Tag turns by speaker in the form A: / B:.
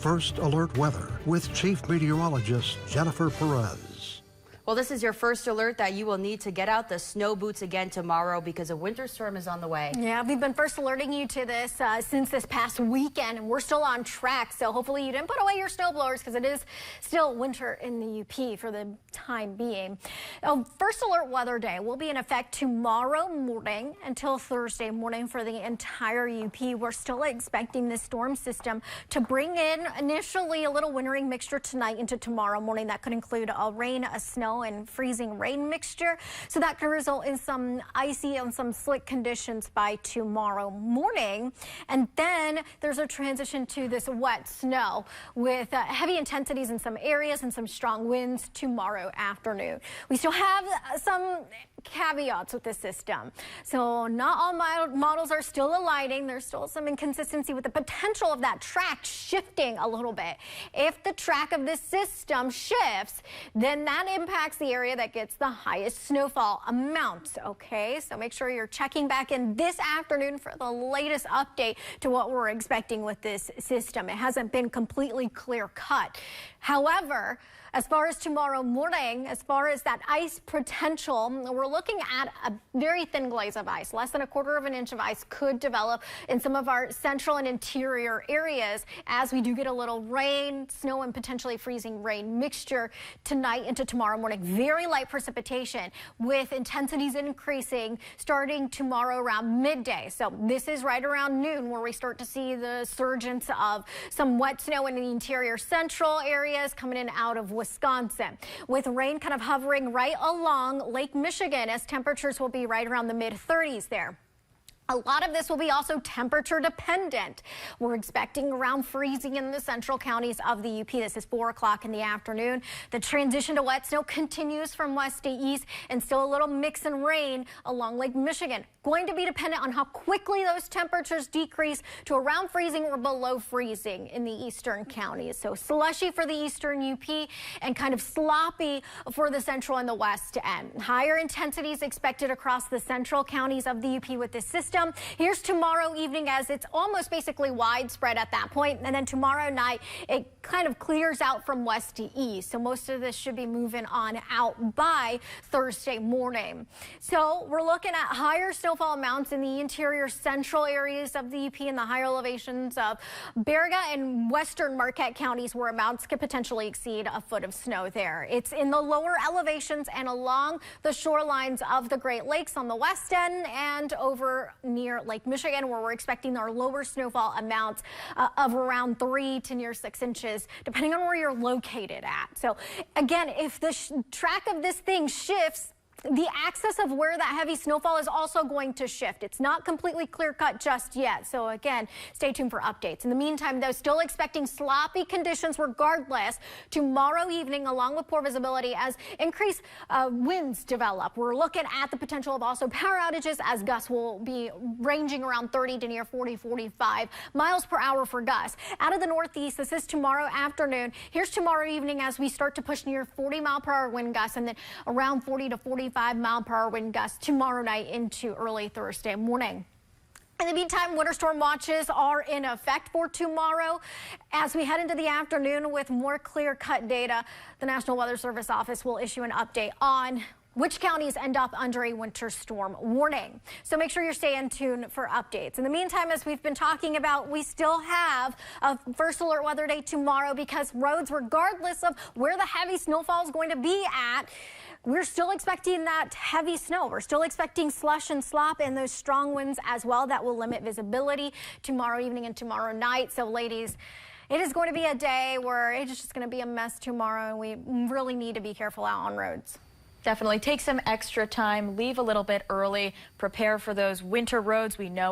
A: First Alert Weather with Chief Meteorologist Jennifer Perez.
B: Well, this is your first alert that you will need to get out the snow boots again tomorrow because a winter storm is on the way.
C: Yeah, we've been first alerting you to this since this past weekend, and we're still on track. So hopefully you didn't put away your snow blowers because it is still winter in the UP for the time being. First alert weather day will be in effect tomorrow morning until Thursday morning for the entire UP. We're still expecting this storm system to bring in initially a little wintering mixture tonight into tomorrow morning. That could include a rain, a snow, and freezing rain mixture. So that could result in some icy and some slick conditions by tomorrow morning. And then there's a transition to this wet snow with heavy intensities in some areas and some strong winds tomorrow afternoon. We still have some caveats with this system. So not all models are still aligning. There's still some inconsistency with the potential of that track shifting a little bit. If the track of this system shifts, then that impacts the area that gets the highest snowfall amounts. Okay, so make sure you're checking back in this afternoon for the latest update to what we're expecting with this system. It hasn't been completely clear cut. However, as far as tomorrow morning, as far as that ice potential, we're looking at a very thin glaze of ice. Less than 1/4 of an inch of ice could develop in some of our central and interior areas as we do get a little rain, snow, and potentially freezing rain mixture tonight into tomorrow morning. Very light precipitation with intensities increasing starting tomorrow around midday. So this is right around noon where we start to see the surgence of some wet snow in the interior central areas coming in out of Wisconsin, with rain kind of hovering right along Lake Michigan as temperatures will be right around the mid-30s there. A lot of this will be also temperature dependent. We're expecting around freezing in the central counties of the UP. This is 4 o'clock in the afternoon. The transition to wet snow continues from west to east and still a little mix and rain along Lake Michigan. Going to be dependent on how quickly those temperatures decrease to around freezing or below freezing in the eastern counties. So slushy for the eastern UP and kind of sloppy for the central and the west end. Higher intensities expected across the central counties of the UP with this system. Here's tomorrow evening as it's almost basically widespread at that point. And then tomorrow night, it kind of clears out from west to east. So most of this should be moving on out by Thursday morning. So we're looking at higher snowfall amounts in the interior central areas of the UP and the higher elevations of Baraga and western Marquette counties where amounts could potentially exceed 1 foot of snow there. It's in the lower elevations and along the shorelines of the Great Lakes on the west end and over near Lake Michigan, where we're expecting our lower snowfall amounts of around 3 to near 6 inches, depending on where you're located at. So again, if the track of this thing shifts, the axis of where that heavy snowfall is also going to shift. It's not completely clear cut just yet. So again, stay tuned for updates. In the meantime, though, still expecting sloppy conditions regardless tomorrow evening, along with poor visibility as increased winds develop. We're looking at the potential of also power outages as gusts will be ranging around 30 to near 45 miles per hour for gusts. Out of the northeast, this is tomorrow afternoon. Here's tomorrow evening as we start to push near 40-mile-per-hour wind gusts and then around 40 to 45-mile-per-hour wind gusts tomorrow night into early Thursday morning. In the meantime, winter storm watches are in effect for tomorrow. As we head into the afternoon with more clear-cut data, the National Weather Service office will issue an update on which counties end up under a winter storm warning. So make sure you're staying tuned for updates. In the meantime, as we've been talking about, we still have a first alert weather day tomorrow because roads, regardless of where the heavy snowfall is going to be at, we're still expecting that heavy snow. We're still expecting slush and slop and those strong winds as well that will limit visibility tomorrow evening and tomorrow night. So ladies, it is going to be a day where it's just going to be a mess tomorrow, and we really need to be careful out on roads.
B: Definitely take some extra time, leave a little bit early, prepare for those winter roads. We know